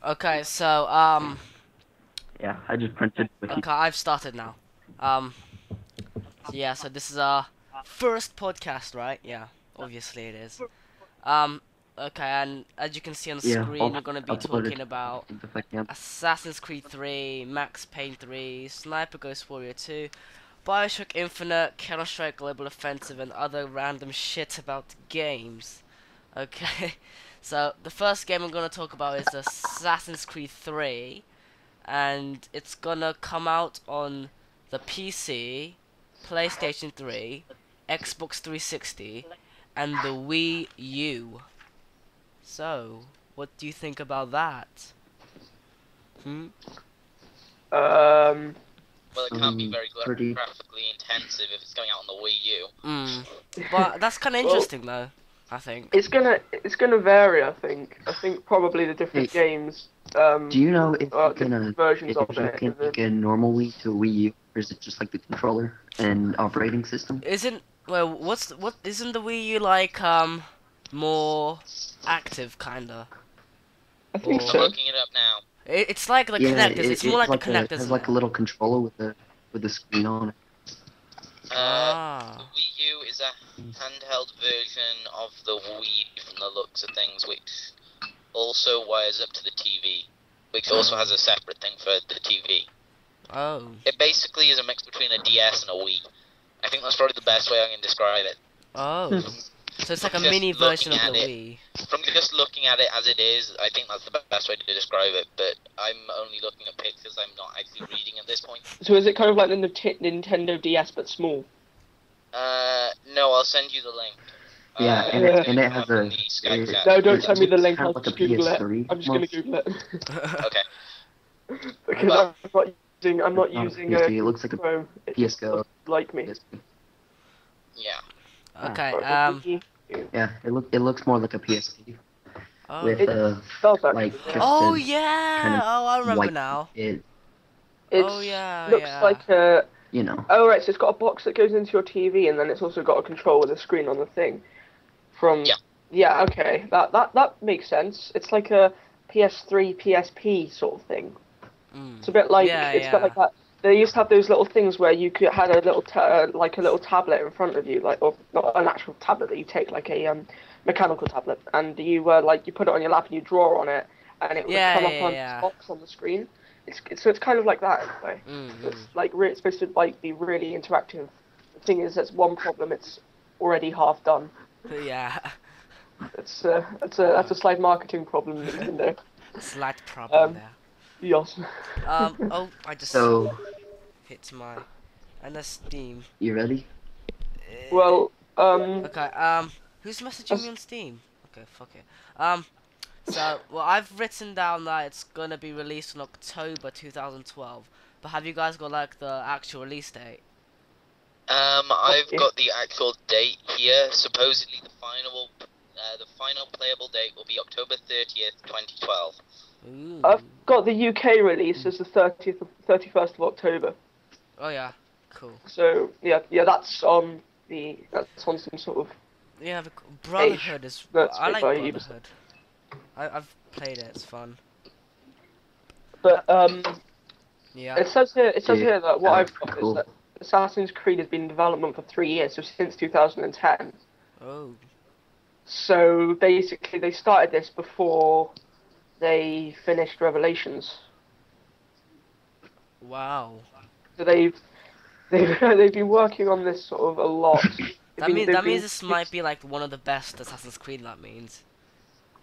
Okay, so Yeah, I just printed wiki. okay, I've started now. Yeah, so this is our first podcast, right? Yeah, obviously it is. Um, okay, and as you can see on the Yeah, screen, all we're gonna be uploaded talking about if I can. Assassin's Creed 3, Max Payne 3, Sniper Ghost Warrior 2, BioShock Infinite, Counter-Strike Global Offensive, and other random shit about games. Okay, so the first game I'm gonna talk about is Assassin's Creed 3, and it's gonna come out on the PC, PlayStation 3, Xbox 360, and the Wii U. So, what do you think about that? Hmm? Um, Well, it can't be very Pretty. graphically intensive if it's going out on the Wii U. But that's kind of Well- interesting, though. I think. it's gonna vary. I think. I think probably the different games. Do you know if you different can versions of it. make a normal Wii to a Wii U, or is it just like the controller and operating system? Isn't isn't the Wii U like more active kinda? I think Or- I'm so. looking it up now. It's like the Yeah, connectors. It's more like the it connectors. has like a little controller with a screen on it. The Ah. Wii U is a handheld version of the Wii from the looks of things, which also wires up to the TV, which also has a separate thing for the TV. Oh. It basically is a mix between a DS and a Wii. I think that's probably the best way I can describe it. Oh. So it's like a Just mini version of the looking at Wii. From just looking at it as it is, I think that's the best way to describe it, but I'm only looking at pictures, I'm not actually reading at this point. So is it kind of like the Nintendo DS but small? No, I'll send you the link. Yeah, Uh, and it has a. in the Skype it- chat. No, don't it send me the looks link. kind I'll of like just a Google it. PS3 I'm just gonna almost. Google it Okay. because I'm not Not a using PS3, it looks like a Chrome. It PS Go. looks like me. Yeah. Okay. Yeah, it looks more like a PSP Oh. with It does actually. like yeah. just Oh a yeah. kind of Oh, I remember white- now. it It's, Oh yeah. looks Yeah. like a. you know. Oh right, so it's got a box that goes into your TV, and then it's also got a control with a screen on the thing. From Yeah. Yeah, okay, that makes sense. It's like a PS3 PSP sort of thing. It's a bit like Yeah, it's yeah. got like that. They used to have those little things where you could had a little like a little tablet in front of you, like or not an actual tablet that you take, like a mechanical tablet, and you like you put it on your lap and you draw on it, and it would Yeah, come up yeah, on yeah. this box on the screen. So it's kind of like that in a way. Mm-hmm. It's like it's supposed to like be really interactive. The thing is, that's one problem. It's already half done. Yeah. That's a slight marketing problem, Nintendo. Slight problem there. Yes. Oh, I just So hit my. And that's Steam. you ready? Well, Okay, who's messaging me on Steam? Okay, fuck it. So, well, I've written down that it's gonna be released in October 2012. But have you guys got, like, the actual release date? I've Okay. got the actual date here. Supposedly the final playable date will be October 30th, 2012. Ooh. I've got the UK release as the 31st of October. Oh, yeah. Cool. So yeah, that's on some sort of. Yeah, the Brotherhood is... That's I made like by Brotherhood. I've played it, it's fun. But Yeah. it says here that what Yeah, I've got cool. is that Assassin's Creed has been in development for 3 years, so since 2010. Oh. So basically, they started this before they finished Revelations. Wow. So they've been working on this sort of a lot. That means this might be, like, one of the best Assassin's Creed, that means.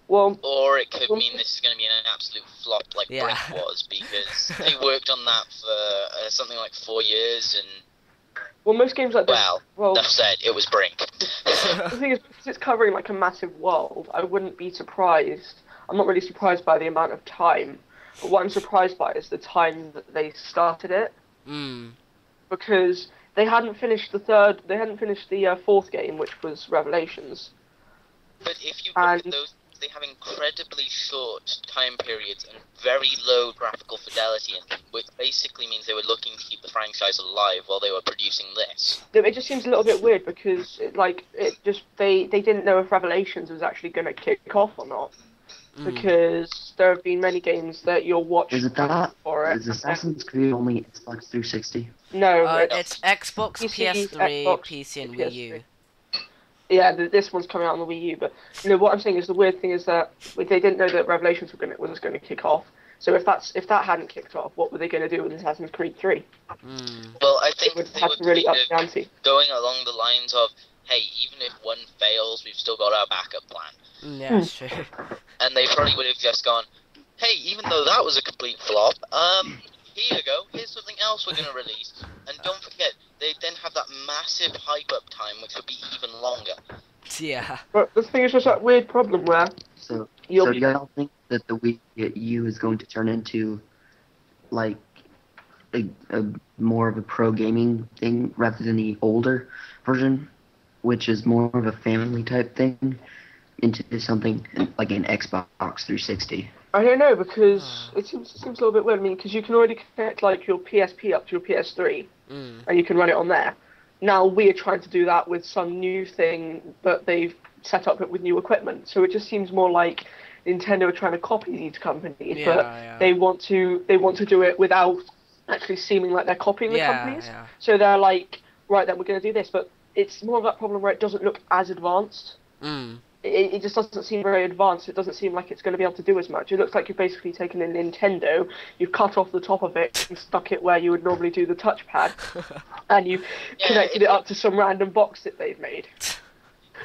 Well, Or it could mean this is going to be an absolute flop like Yeah. Brink was, because they worked on that for something like 4 years, and, most games like this. Well, enough said, it was Brink. the thing is, because it's covering like a massive world, I wouldn't be surprised. I'm not really surprised by the amount of time. But what I'm surprised by is the time that they started it, because they hadn't finished the fourth game, which was Revelations. But if you look at those they have incredibly short time periods and very low graphical fidelity in them, which basically means they were looking to keep the franchise alive while they were producing this. It just seems a little bit weird because they didn't know if Revelations was actually going to kick off or not. Because there have been many games that you'll watch Is it that? for it. Is Assassin's Creed only Xbox 360? No, it's Xbox, PC, PS3, Xbox, PC, and PS3. Wii U. Yeah, this one's coming out on the Wii U. But what I'm saying is the weird thing is that they didn't know that Revelations was going to kick off. So if that hadn't kicked off, what were they going to do with Assassin's Creed 3? Well, I think They would they have would to really up kind the ante. going along the lines of, hey, even if one fails, we've still got our backup plan. Yeah, that's true. And they probably would have just gone, hey, even though that was a complete flop, here you go, here's something else we're going to release. And don't forget, they then have that massive hype-up time, which would be even longer. Yeah. But the thing is just that weird problem where So do y'all think that the Wii U is going to turn into, like, a more of a pro gaming thing rather than the older version, which is more of a family type thing, into something like an Xbox 360? I don't know, because it seems a little bit weird. I mean, because you can already connect like your PSP up to your PS3, and you can run it on there. Now we're trying to do that with some new thing that they've set up with new equipment. So it just seems more like Nintendo are trying to copy these companies, but they want to do it without actually seeming like they're copying the companies. Yeah. So they're like, right, then we're going to do this, but it's more of that problem where it doesn't look as advanced. It just doesn't seem very advanced. It doesn't seem like it's going to be able to do as much. It looks like you've basically taken a Nintendo, you've cut off the top of it and stuck it where you would normally do the touchpad, and you've connected it up to some random box that they've made.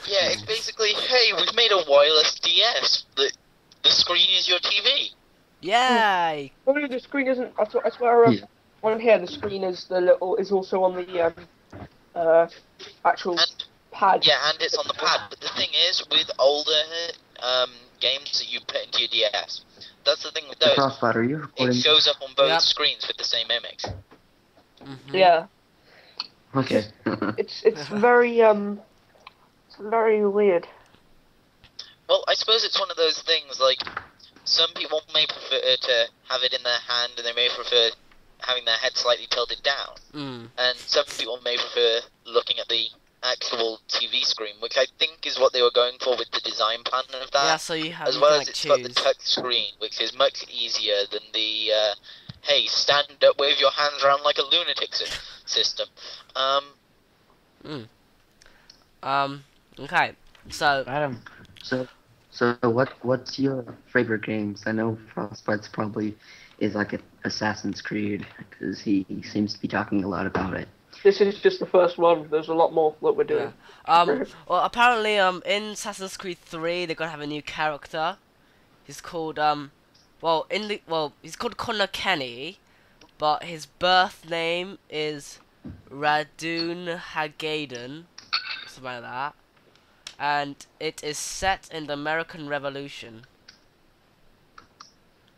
Yeah, it's basically, hey, we've made a wireless DS. The screen is your TV. Yay! Oh, no, the screen isn't. I swear, on here the screen is also on the actual pad. Yeah, and it's on the pad. But the thing is, with older games that you put into your DS, that's the thing with those. Crossbody, you're recording. It shows up on both screens with the same image. Yeah. Okay. It's very weird. Well, I suppose it's one of those things, like, some people may prefer to have it in their hand, and they may prefer having their head slightly tilted down. And some people may prefer looking at the actual TV screen, which I think is what they were going for with the design plan of that. Yeah, so you have, as well as like, it's got the touch screen, which is much easier than the, hey, stand up, wave your hands around like a lunatic system. Okay, so Adam. So what's your favorite games? I know Frostbite's probably is like an Assassin's Creed, because he seems to be talking a lot about it. This is just the first one. There's a lot more that we're doing. Well, apparently, in Assassin's Creed 3, they're gonna have a new character. He's called he's called Connor Kenny, but his birth name is Radun Hagaden, something like that, and it is set in the American Revolution.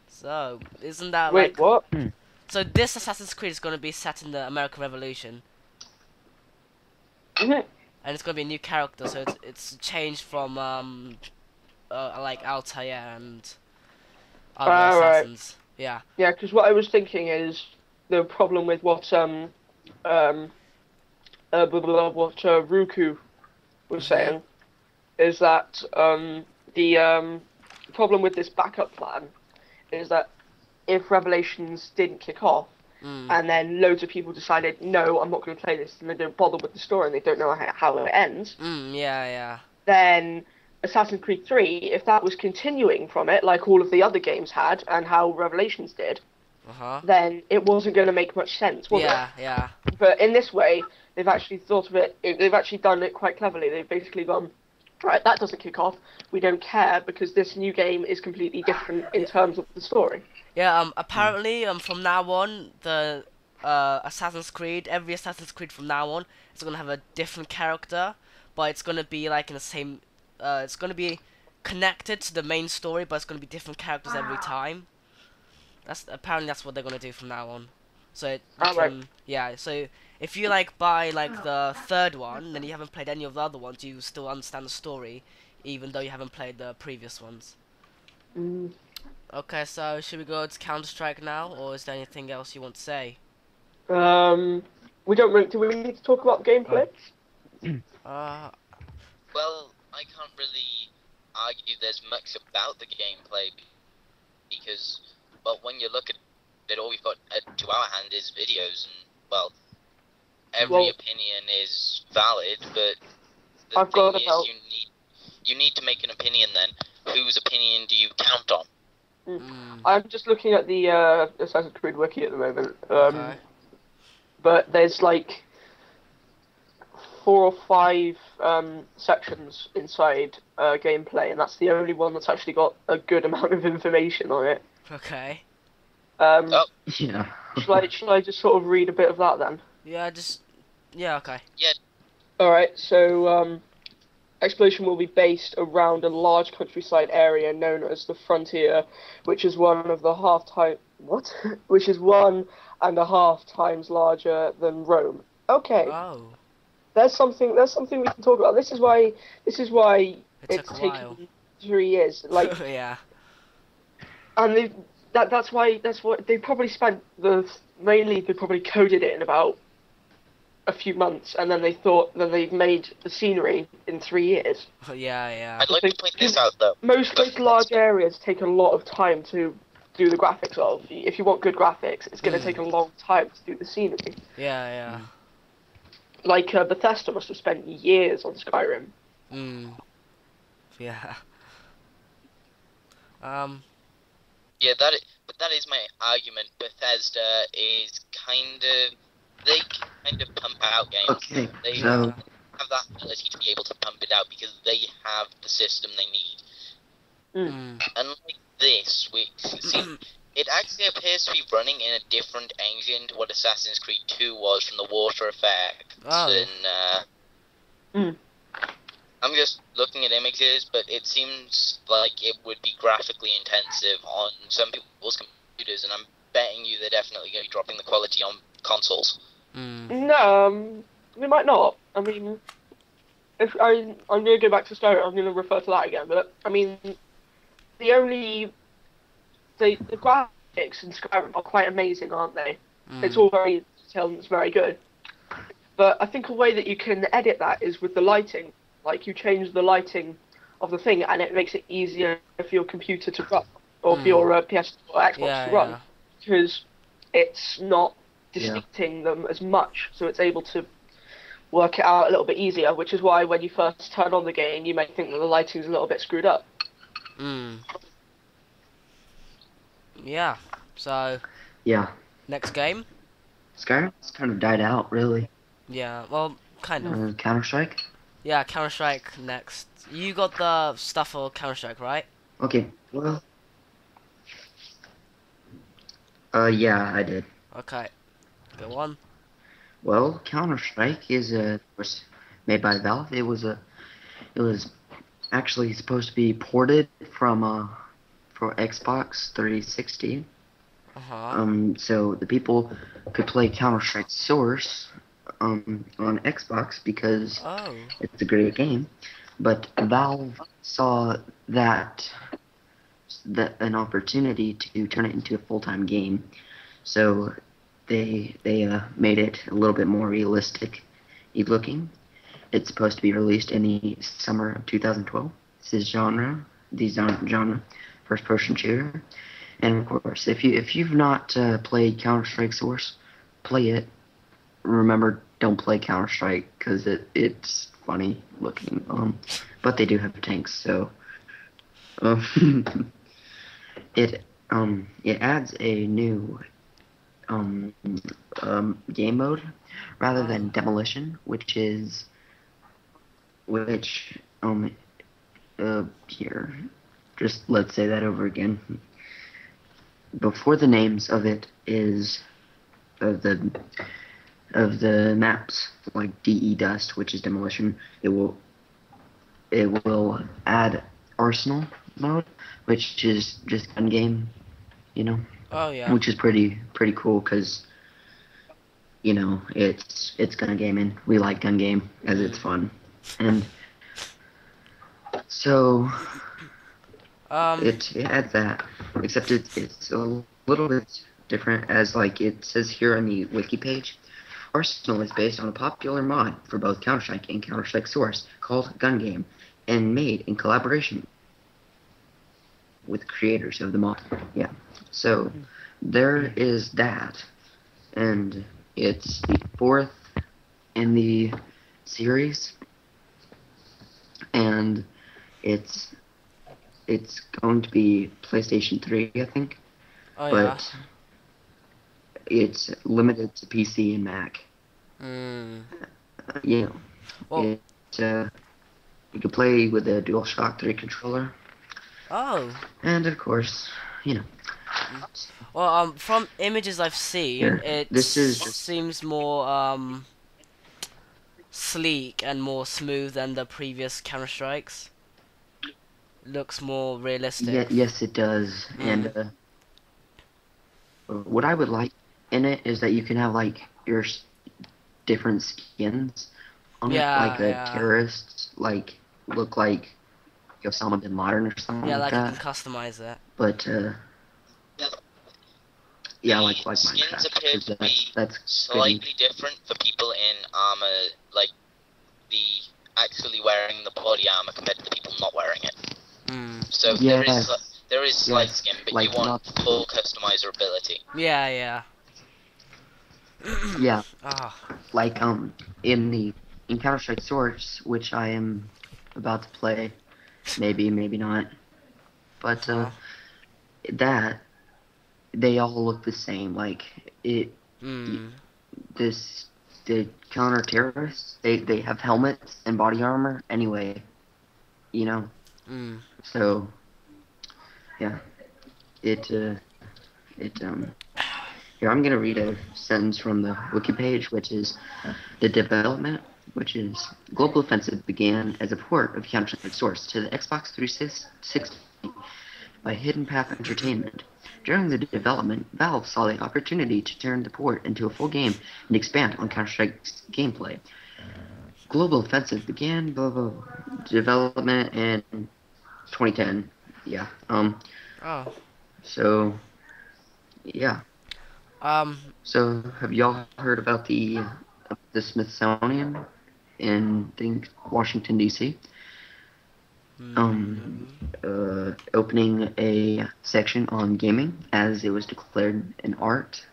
So, isn't that Wait, what? So this Assassin's Creed is gonna be set in the American Revolution. Mhm. And it's gonna be a new character, so it's changed from like Altair and other assassins. Right. Yeah. Yeah, because what I was thinking is the problem with what Ruku was saying is that the problem with this backup plan is that if Revelations didn't kick off, and then loads of people decided, no, I'm not going to play this, and they don't bother with the story, and they don't know how it ends, then Assassin's Creed 3, if that was continuing from it, like all of the other games had, and how Revelations did, then it wasn't going to make much sense, was it? Yeah. But in this way, they've actually thought of it, they've actually done it quite cleverly. They've basically gone, right, that doesn't kick off, we don't care, because this new game is completely different in terms of the story. Yeah, apparently, from now on, the Assassin's Creed, every Assassin's Creed from now on, is gonna have a different character, but it's gonna be like in the same, it's gonna be connected to the main story, but it's gonna be different characters every time. Apparently that's what they're gonna do from now on. So so if you like buy like the third one, then you haven't played any of the other ones, you still understand the story. even though you haven't played the previous ones. Mm. Okay, so should we go to Counter-Strike now, or is there anything else you want to say? We don't really. Do we need to talk about gameplay? Uh, Well, I can't really argue there's much about the gameplay because, well, when you look at it, all we've got to our hand is videos, and well, every opinion is valid, but the I've thing got is, about. you need to make an opinion. Then, whose opinion do you count on? I'm just looking at the Assassin's Creed wiki at the moment. okay. But there's like 4 or 5 sections inside gameplay, and that's the only one that's actually got a good amount of information on it. Okay. Oh. Yeah. Shall I just sort of read a bit of that then? Yeah, okay. Yeah. Alright, so exploration will be based around a large countryside area known as the Frontier, which is which is 1.5 times larger than Rome. Okay. Oh. There's something we can talk about. This is why It it's took a while. taken 3 years. Like, yeah. and that's what they probably spent they probably coded it in about a few months, and then they made the scenery in 3 years. Yeah. I'd like to point this out though. Most large areas take a lot of time to do the graphics of. If you want good graphics, it's going to take a long time to do the scenery. Yeah. Like Bethesda must have spent years on Skyrim. Yeah. Yeah, but that is my argument. Bethesda is they kind of pump out games. Okay, They so have that ability to be able to pump it out because they have the system they need. Unlike this, which it actually appears to be running in a different engine to what Assassin's Creed 2 was from the water effect. And I'm just looking at images, but it seems like it would be graphically intensive on some people's computers, and I'm betting you they're definitely going to be dropping the quality on consoles. No, they might not. I mean, I'm going to go back to Skyrim. I'm going to refer to that again. But I mean, the graphics in Skyrim are quite amazing, aren't they? It's all very detailed and it's very good. But I think a way that you can edit that is with the lighting. Like, you change the lighting of the thing, and it makes it easier for your computer to run, or for your PS or Xbox to run, because it's not distincting them as much, so it's able to work it out a little bit easier, which is why when you first turn on the game, you may think that the lighting's a little bit screwed up. Yeah, so... Yeah. Next game? Skyrim's kind of died out, really. Yeah, well, kind of. Counter-Strike? Yeah, Counter-Strike next. You got the stuff for Counter-Strike, right? Okay, well... yeah, I did. Okay, go on. Well, Counter-Strike is, of course, made by Valve. It was actually supposed to be ported from, for Xbox 360. So the people could play Counter-Strike Source, on Xbox because it's a great game. But Valve saw that an opportunity to turn it into a full-time game. So they made it a little bit more realistic looking. It's supposed to be released in the summer of 2012. This is genre first-person shooter. And of course, if you've not played Counter-Strike Source, play it. Remember, don't play Counter-Strike because it's funny looking. But they do have tanks, so it adds a new game mode rather than demolition, here, just let's say that over again. Before the names of it is of the maps, like DE Dust, which is demolition, it will add arsenal mode, which is just gun game, Oh yeah. which is pretty cool because it's gun game and we like gun game as it's fun. And So Um, it had that, except it's a little bit different, as like it says here on the wiki page. Arsenal is based on a popular mod for both Counter-Strike and Counter-Strike Source called Gun Game, and made in collaboration with creators of the mod. Yeah. So there is that, and it's the fourth in the series, and it's going to be PlayStation 3, I think, oh yeah. but it's limited to PC and Mac. You know, Well, you can play with a DualShock 3 controller, oh. and of course, you know. Well, from images I've seen, Here, it this is just- seems more sleek and more smooth than the previous Counter Strikes. Looks more realistic. Yes, it does. And what I would like in it is that you can have like your different skins on it, like a terrorist, like look like Osama bin Laden or something Yeah, like like that. you can customize it. But yeah, like skins Minecraft. appear 'Cause to be that's slightly different for people in armor, like the actually wearing the body armor compared to the people not wearing it. So there is slight skin, but like you want full customizability. Yeah, yeah. Yeah. Ah. Like in Counter-Strike Source, which I am about to play, maybe not, but that they all look the same. Like the counter terrorists, they have helmets and body armor anyway, you know. So yeah, here I'm gonna read a sentence from the wiki page, which is the development, which is Global Offensive began as a port of Counter-Strike Source to the Xbox 360 by Hidden Path Entertainment. During the development, Valve saw the opportunity to turn the port into a full game and expand on Counter-Strike's gameplay. Global Offensive began development in 2010. Yeah. So, yeah. So, have y'all heard about the Smithsonian in Washington D.C.? Opening a section on gaming as it was declared an art.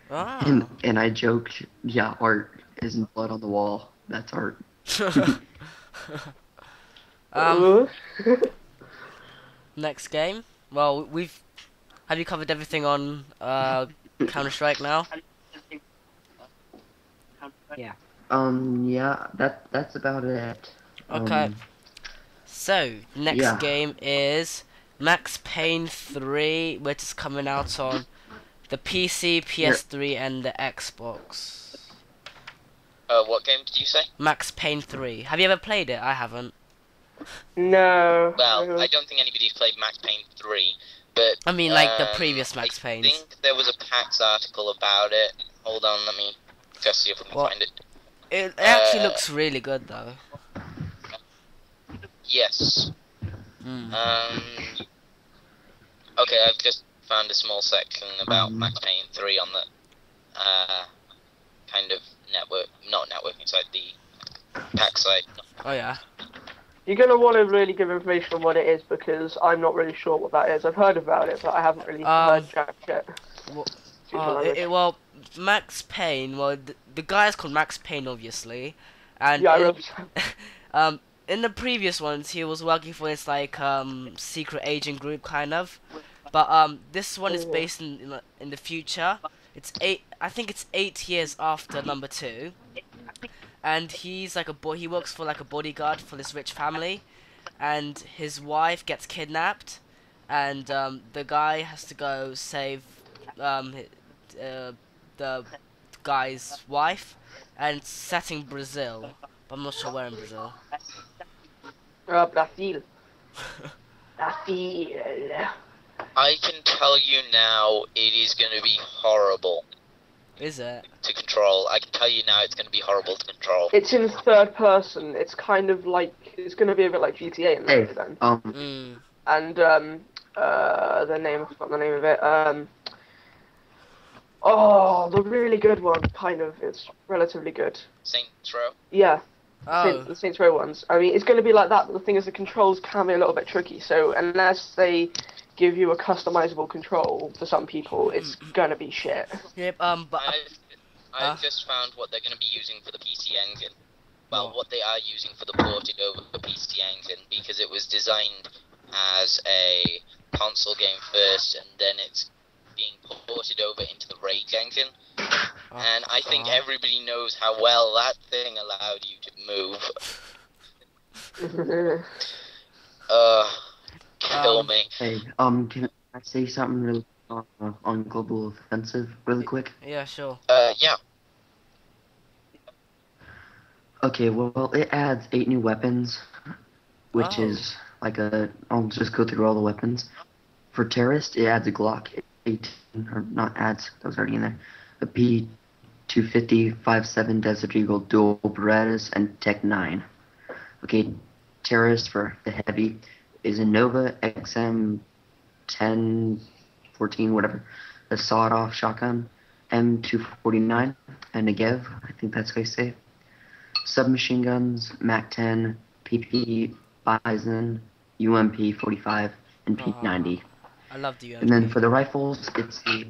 And I joked, yeah, art isn't blood on the wall. That's art. Next game. Well, have you covered everything on Counter-Strike now? Yeah. Yeah, that's about it. Okay. So, next game is Max Payne 3, which is coming out on the PC, PS3, and the Xbox. What game did you say? Max Payne 3. Have you ever played it? I haven't. No. Well, I don't think anybody's played Max Payne 3, but... I mean, like the previous Max Paynes. I think there was a PAX article about it. Hold on, let me just see if we can find it. It actually looks really good, though. Yes. Okay, I've just found a small section about Max Payne 3 on the kind of not networking side, the PAX side. Oh yeah. You're going to want to really give information on what it is, because I'm not really sure what that is. I've heard about it, but I haven't really heard Jack yet. Well, Max Payne, the guy's called Max Payne, obviously. And yeah, in the previous ones, he was working for this, like, secret agent group, kind of. But, this one is based in the future. I think it's 8 years after number 2. And he's like he works for like a bodyguard for this rich family, and his wife gets kidnapped, and the guy has to go save the guy's wife, and it's set in Brazil, but I'm not sure where in Brazil. Brazil. I can tell you now, it is going to be horrible. Is it? to control. I can tell you now, it's going to be horrible to control. It's in third person. It's kind of like it's going to be a bit like GTA in Hey, there then. And the name I forgot the name of it. The really good one, kind of. It's relatively good. Saints Row. Yeah. Oh. The Saints Row ones. I mean, it's going to be like that, but the thing is the controls can be a little bit tricky, so unless they give you a customizable control for some people, it's going to be shit. Yep. But I've just found what they're going to be using for the PC engine. Well, what they are using for the ported over the PC engine, because it was designed as a console game first, and then it's being ported over into the Rage engine. And I think everybody knows how well that thing allowed you to move. Kill me. Hey, can I say something really on Global Offensive really quick? yeah, sure. Yeah. Okay, well, it adds 8 new weapons, which is like I'll just go through all the weapons. For Terrorist, it adds a Glock 18, or not adds, that was already in there. A P250, 5.7 Desert Eagle, dual Berettas, and Tech 9. Okay, Terrorist for the heavy is a Nova XM 10, 14, whatever, a sawed-off shotgun, M249, and Negev, I think that's how you say it. Submachine guns, MAC-10, PP, Bison, UMP 45, and P90. I love the UMP. And then for the rifles, it's the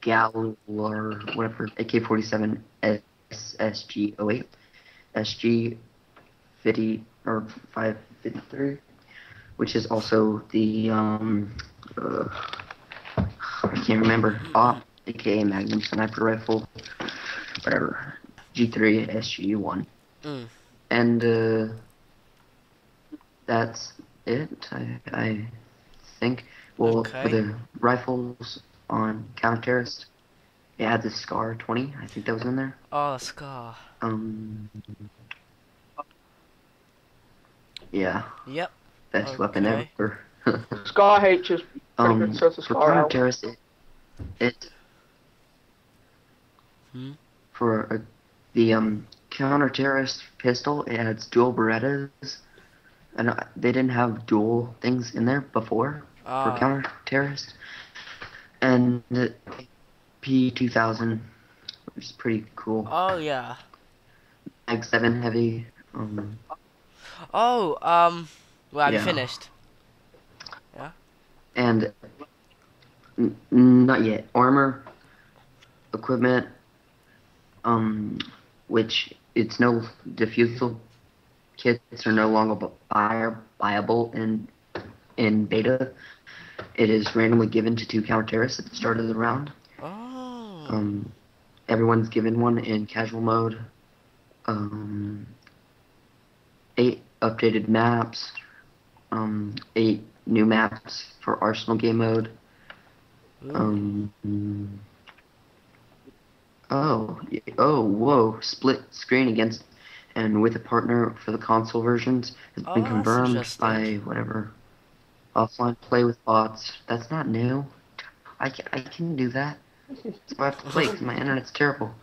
Gal or whatever, AK-47 SSG-08, SG 50 or 553, which is also the I can't remember, aka Magnum sniper rifle, whatever, G3 SG-1. And that's it, I think. Well, for the rifles on Counter-Terrorist, it adds a Scar 20. I think that was in there. Oh, Scar. Yeah. Yep. Best weapon ever. Scar H is pretty good, so it's a for Scar L. Counter-Terrorist, for the Counter-Terrorist pistol, it adds dual Berettas, and they didn't have dual things in there before for Counter-Terrorist. And the P2000, which is pretty cool. Oh yeah. Mag 7 heavy. Well, have you finished? Yeah. And not yet. Armor, equipment, which it's no defusal kits are no longer viable in beta. It is randomly given to 2 counter-terrorists at the start of the round. Oh. Everyone's given one in casual mode. 8 updated maps. 8 new maps for Arsenal game mode. Whoa! Split screen against and with a partner for the console versions has been confirmed by whatever. Offline play with bots. That's not new. I can do that. That's why I have to play because my internet's terrible.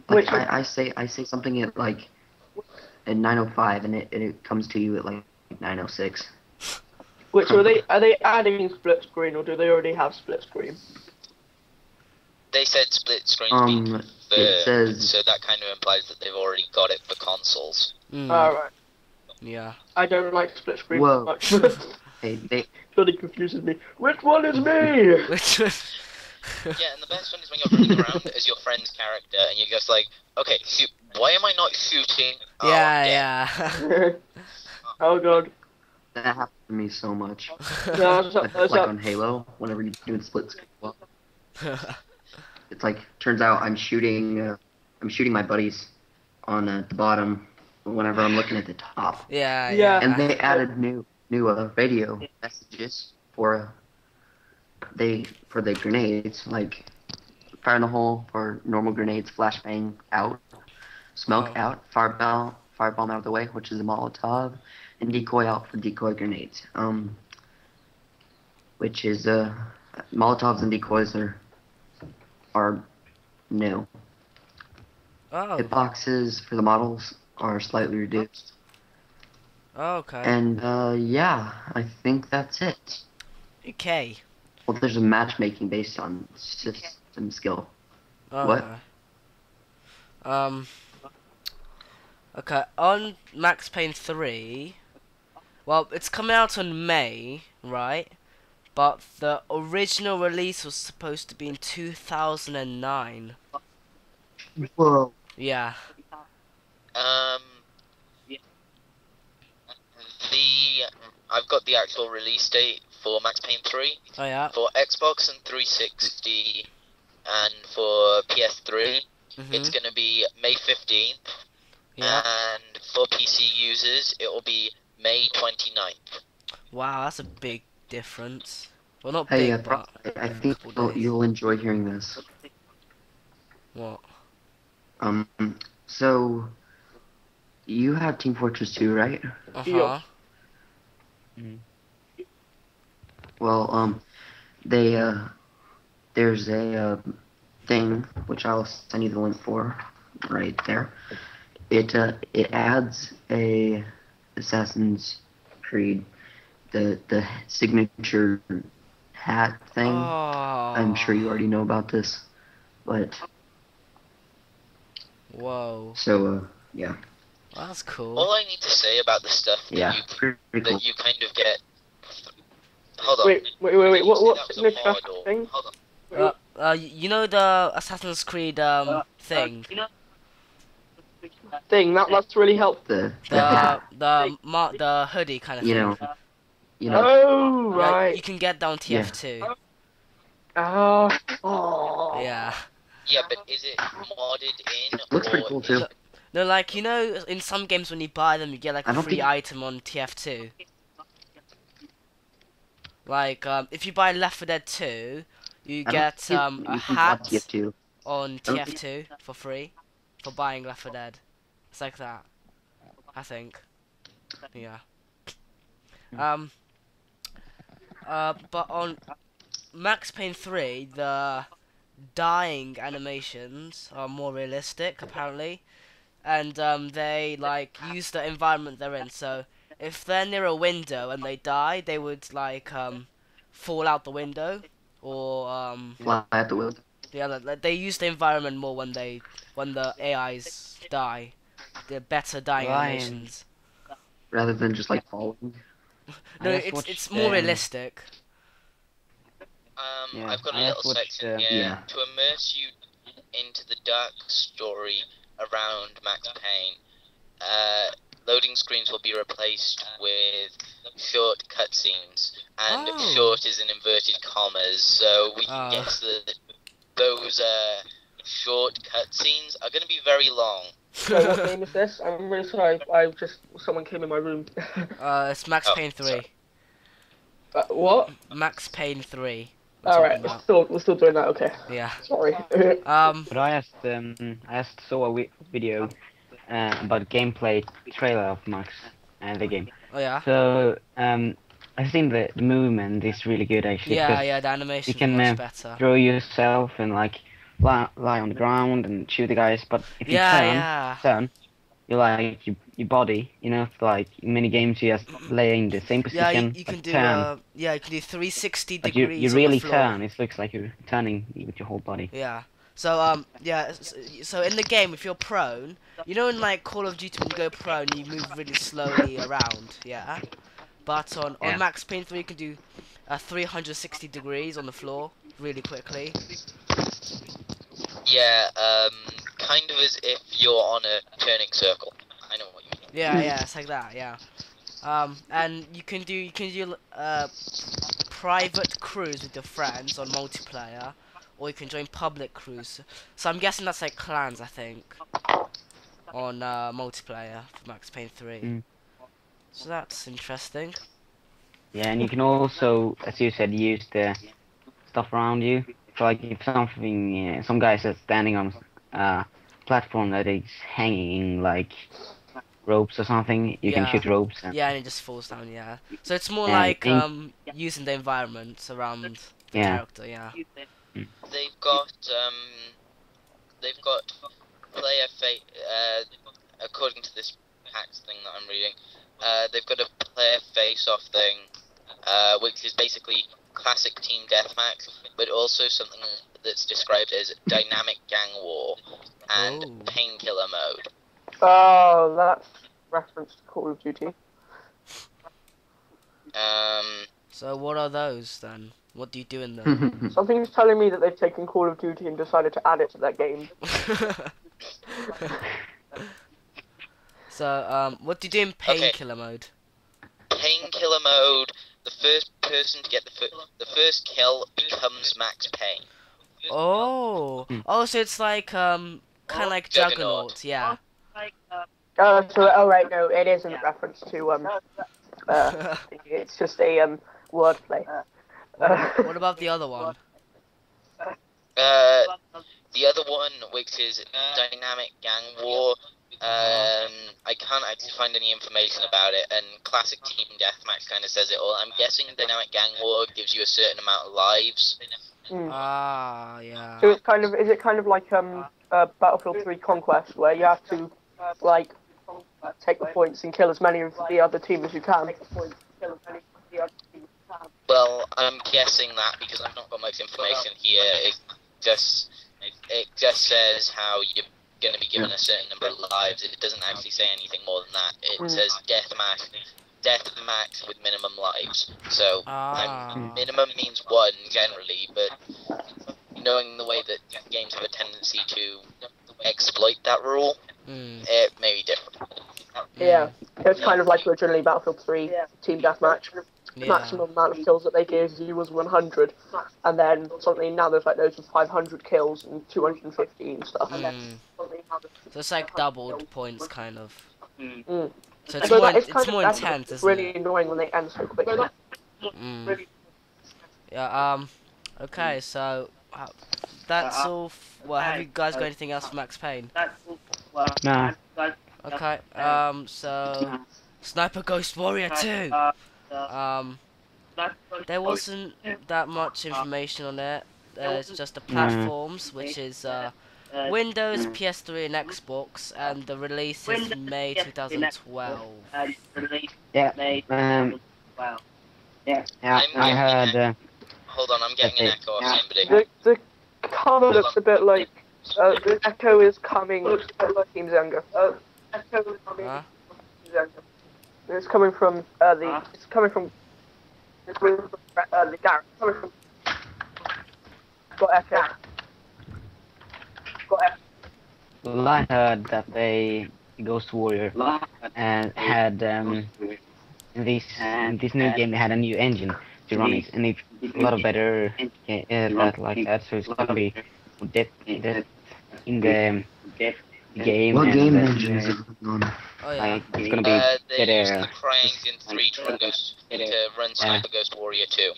Like I say something at like at 9:05 and it comes to you at like 9:06. Wait, so are they adding split screen or do they already have split screen? They said split screen it says, so that kind of implies that they've already got it for consoles. Alright. Yeah. I don't like split screen much. It really confuses me. Which one is me? Yeah, and the best one is when you're running around as your friend's character and you're just like, okay, why am I not shooting? Yeah. Oh god. that happens to me so much. Like on Halo, whenever you're doing split screen. It's like, turns out I'm shooting my buddies on the bottom whenever I'm looking at the top. Yeah. And they added new radio messages for the grenades, like fire in the hole for normal grenades, flashbang out, smoke out, firebomb out of the way, which is a Molotov, and decoy out for decoy grenades. Which is Molotovs and decoys are new. Oh. Hitboxes for the models are slightly reduced. Oh, okay. And yeah, I think that's it. Okay. Well, there's a matchmaking based on system skill. What? Okay. Okay. On Max Payne 3, well, it's coming out in May, right? But the original release was supposed to be in 2009. Whoa. Yeah. Um, I've got the actual release date for Max Payne 3 Oh yeah. for Xbox and 360, and for PS3 it's Mhm. gonna be May 15th, Yeah. and for PC users it will be May 29th. Wow, that's a big difference. Well, not Hey, big, but I a think couple days. you'll enjoy hearing this. What? Um, so you have Team Fortress 2, right? Uh-huh. Well, there's a thing which I'll send you the link for, right there. It adds a Assassin's Creed, the signature hat thing. Oh. I'm sure you already know about this, but Whoa. so yeah. Well, that's cool. All I need to say about the stuff that Yeah, you pretty cool. that you kind of get. Hold on. Wait. You What said that was a signature mod, or- thing? Hold on. You know the Assassin's Creed thing, That's really helpful. The hat, the hoodie kind of you thing. know, you know. Oh Yeah, right. you can get down TF2. Oh. Yeah. Yeah, but is it modded in? Looks pretty or cool is too. it- No, like, you know, in some games when you buy them, you get like I a don't free think- item on TF2. Like, if you buy Left 4 Dead 2, you I don't get think a you can hat watch TF2. on don't TF2 for free for buying Left 4 Dead. It's like that, I think. Yeah. But on Max Payne 3, the dying animations are more realistic, apparently. And they like use the environment they're in. So if they're near a window and they die, they would like fall out the window, or Fly at the wheel. yeah, like, they use the environment more when the AIs die. The better dying Ryan. animations. Rather than just like falling. No, I just it's watched, more realistic. Yeah, I've got a I little just watched, section here yeah. to immerse you into the dark story around Max Payne. Loading screens will be replaced with short cutscenes, and Oh. short is in inverted commas, so we can Oh. guess that those short cutscenes are going to be very long. So what game is this? I'm really sorry. Someone came in my room. It's Max Oh, Payne 3. sorry. What? Max Payne 3. we're All talking right. about. We're still doing that. Okay. Yeah. Sorry. But I just saw a video about gameplay trailer of Max and the game. Oh yeah. So I think the movement is really good actually. Yeah, 'cause yeah. The animation's can, much better. throw yourself and like lie on the ground and shoot the guys. But if you Yeah, turn, you like your body. You know, like in many games you just lay in the same yeah. position. You can but do turn. you can do 360 But degrees you on really the floor. turn. It looks like you're turning with your whole body. Yeah. So yeah. So in the game, if you're prone, you know, in like Call of Duty when you go prone, you move really slowly around. Yeah. But on Yeah. Max Payne 3, you can do 360 degrees on the floor really quickly. Yeah, kind of as if you're on a turning circle. I know what you mean. Yeah, yeah. It's like that. Yeah. And you can do private crews with your friends on multiplayer, or you can join public crews. So I'm guessing that's like clans, I think, on multiplayer for Max Payne 3. Mm. So that's interesting. Yeah, and you can also, as you said, use the stuff around you. So like if something, some guys are standing on a platform that is hanging like ropes or something, you can Yeah. shoot ropes. And, Yeah, and it just falls down. Yeah. So it's more And like in- using the environment around the Yeah. character. Yeah. They've got player according to this packs thing that I'm reading, they've got a player face-off thing, which is basically classic team deathmatch, but also something that's described as dynamic gang war and painkiller mode. Oh, that's reference to Call of Duty. So what are those then? What do you do in them? Something's telling me that they've taken Call of Duty and decided to add it to their game. So, what do you do in painkiller mode? Painkiller mode, the first person to get the first kill becomes Max Payne. Oh, so it's like kind of like Juggernaut, yeah. Oh right, no, it isn't a reference to it's just a wordplay. What about the other one? The other one, which is Dynamic Gang War, I can't actually find any information about it, and Classic Team Deathmatch kind of says it all. I'm guessing Dynamic Gang War gives you a certain amount of lives. Ah, yeah. So is it kind of like Battlefield 3 Conquest, where you have to like take the points and kill as many of the other team as you can? Well, I'm guessing that because I've not got much information here. It just says how you're going to be given a certain number of lives. It doesn't actually say anything more than that. It says deathmatch with minimum lives. So minimum means 1 generally, but knowing the way that games have a tendency to exploit that rule, it may be different. Yeah, it was kind of like originally Battlefield 3 Team Deathmatch. Yeah. Maximum amount of kills that they gave you was 100, and then suddenly now there's like those with 500 kills and 250 and stuff. So it's like doubled points, kind of. Mm. So it's more intense, it's isn't really it? annoying when they end so quickly. Yeah. Okay. So that's all. Well, have you guys got anything else for Max Payne? Nah. Okay. So Sniper Ghost Warrior 2. There wasn't that much information on it. There's just the platforms, which is Windows, PS3, and Xbox, and the release is May 2012. I heard. Hold on, I'm getting an echo off somebody. The cover looks a bit like the Echo is coming. Team Zenga. Echo is coming. Huh? It's coming from It's coming from the Garrett. It's coming from. Got Echo. Well, I heard that they Ghost Warrior and had in this new game they had a new engine to run it, and it's a lot of better that like that. So it's gonna be depth in the game. What and game engine is it running on? Oh yeah. like it's gonna be They used better. the CryEngine 3 to run Sniper Ghost Warrior 2.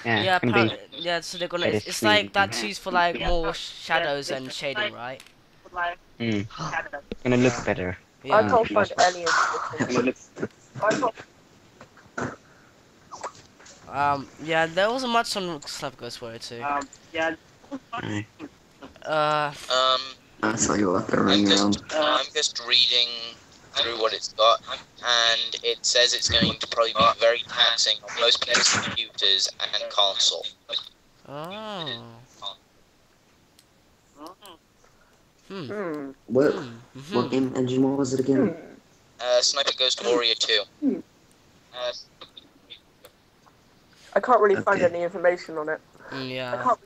Yeah, it's gonna be yeah. So they're gonna. better It's like stream. that's used for like more shadows and shading, right? It's gonna look better. I Yeah. can't find any of Yeah. There wasn't much on Sniper Ghost Warrior 2. I saw you out there running around. I'm just reading through what it's got, and it says it's going to probably be very taxing on most people's computers and console. Oh. What game engine was it again? Sniper Ghost Warrior 2. I can't really find any information on it. Yeah.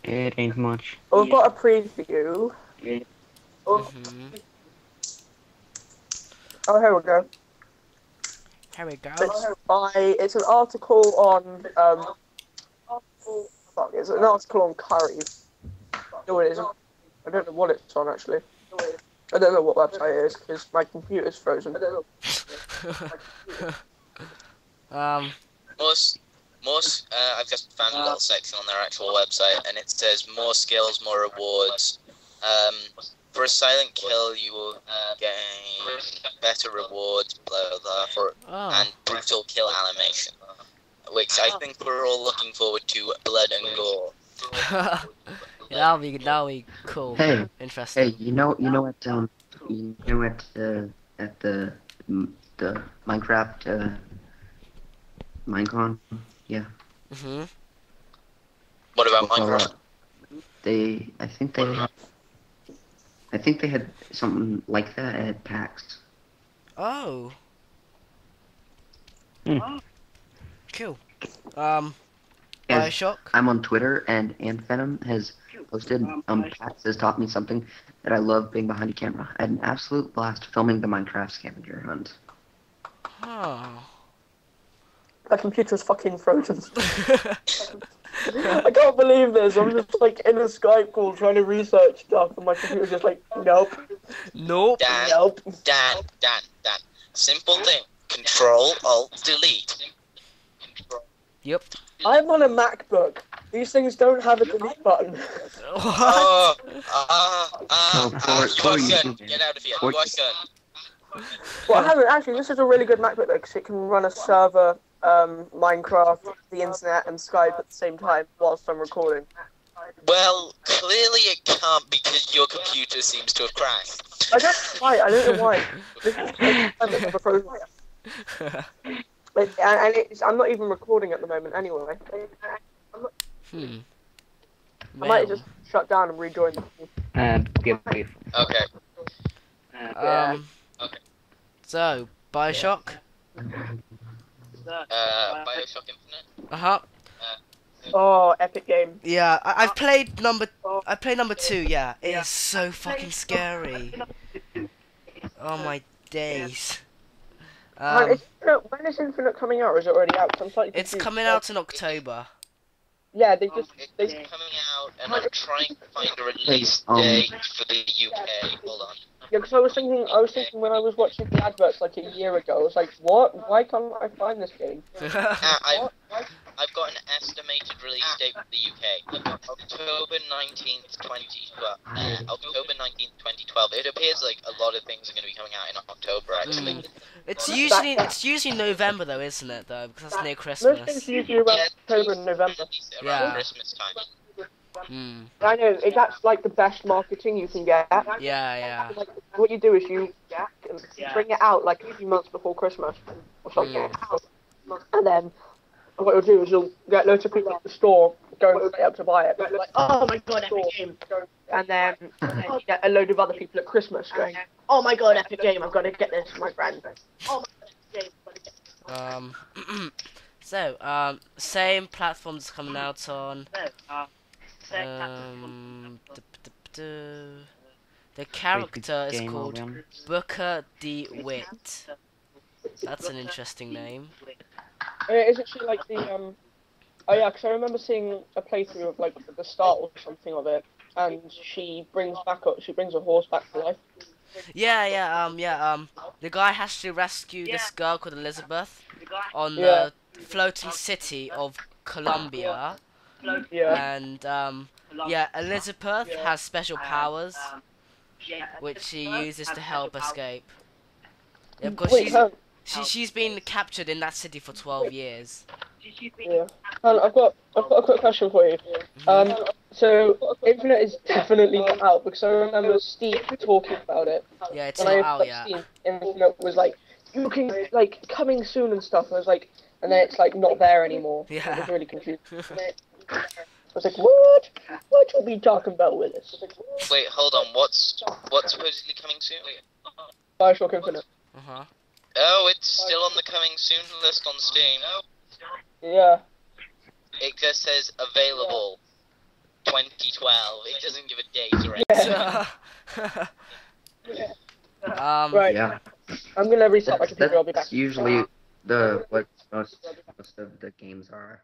It ain't much. Oh, we've got a preview. Oh, here we go. Here we go. It's an article on it's an article on curry. No, it isn't. I don't know what it's on actually. I don't know what website it is because my computer's frozen. I've just found a little section on their actual website, and it says more skills, more rewards. For a silent kill, you will gain better rewards, blah blah blah, and brutal kill animation, which I think we're all looking forward to. Blood and gore. That'll be cool. Hey, Interesting. hey, at the Minecraft Minecon, yeah. Mhm. What about Well, Minecraft? I think they had something like that at PAX. Oh. Hmm. Cool. As BioShock. I'm on Twitter, and Venom has posted, PAX has taught me something that I love being behind a camera. I had an absolute blast filming the Minecraft scavenger hunt. Huh. My computer's fucking frozen. I can't believe this. I'm just like in a Skype call trying to research stuff, and my computer's just like, nope, Nope. Dan, nope. Dan. Simple thing. Control Alt Delete. Yep. I'm on a MacBook. These things don't have a delete button. What? You Oh, are good. Get out of here. You are good. Well, I haven't actually. This is a really good MacBook though, because it can run a server, Minecraft, the internet, and Skype at the same time whilst I'm recording. Well, clearly it can't because your computer seems to have crashed. I don't know why. I don't know why. This is it's frozen. I'm not even recording at the moment anyway. Hmm. I might Well, just shut down and rejoin the call. Give Okay. Okay. So, BioShock. BioShock Infinite. Uh-huh. Oh, epic game. Yeah, I've played number 2, yeah. It is so fucking scary. Oh my days. When is Infinite coming out, or is it already out? 'Cause I'm slightly It's confused. coming out in October. Yeah, It's coming out, and I'm trying to find a release date for the UK. Hold on. Yeah, because I was thinking when I was watching the adverts like a year ago, I was like, what? Why can't I find this game? I've got an estimated release date for the UK. October 19th, 2012. It appears like a lot of things are going to be coming out in October, actually. It's usually November though, isn't it? Though, because that's near Most Christmas. things usually around October and November. Around Yeah. Christmas time. I know, that's like the best marketing you can get. Yeah. Like, what you do is you bring it out like a few months before Christmas or something. And then what you'll do is you'll get loads of people at the store going straight up to buy it. Like, oh my god, epic game. And then you get a load of other people at Christmas going, oh my god, epic game, I've got to get this for my friend. Oh my god, epic game. So, same platforms coming out on. The character is called Booker DeWitt. That's an interesting name. Isn't she like the Oh yeah, because I remember seeing a playthrough of like the start or something of it, and she brings a horse back to life. Yeah. The guy has to rescue this girl called Elizabeth on the floating city of Colombia. Yeah. And Elizabeth has special powers, which she uses to help escape. Yeah, of course, she's been captured in that city for 12 years. Yeah. I've got a quick question for you. So Infinite is definitely not out because I remember Steve talking about it. Yeah, it's not out yet. Infinite was like coming soon and stuff. I was like, and then it's like not there anymore. Yeah. I was really confused. I was like, what? What you be talking about with this? Wait, hold on. What's supposedly coming soon? BioShock Infinite. Oh, it's still on the coming soon list on Steam. Yeah. It just says available 2012. It doesn't give a date or anything. Right. Yeah. I'm gonna restart my computer. I'll be back. That's usually what most of the games are.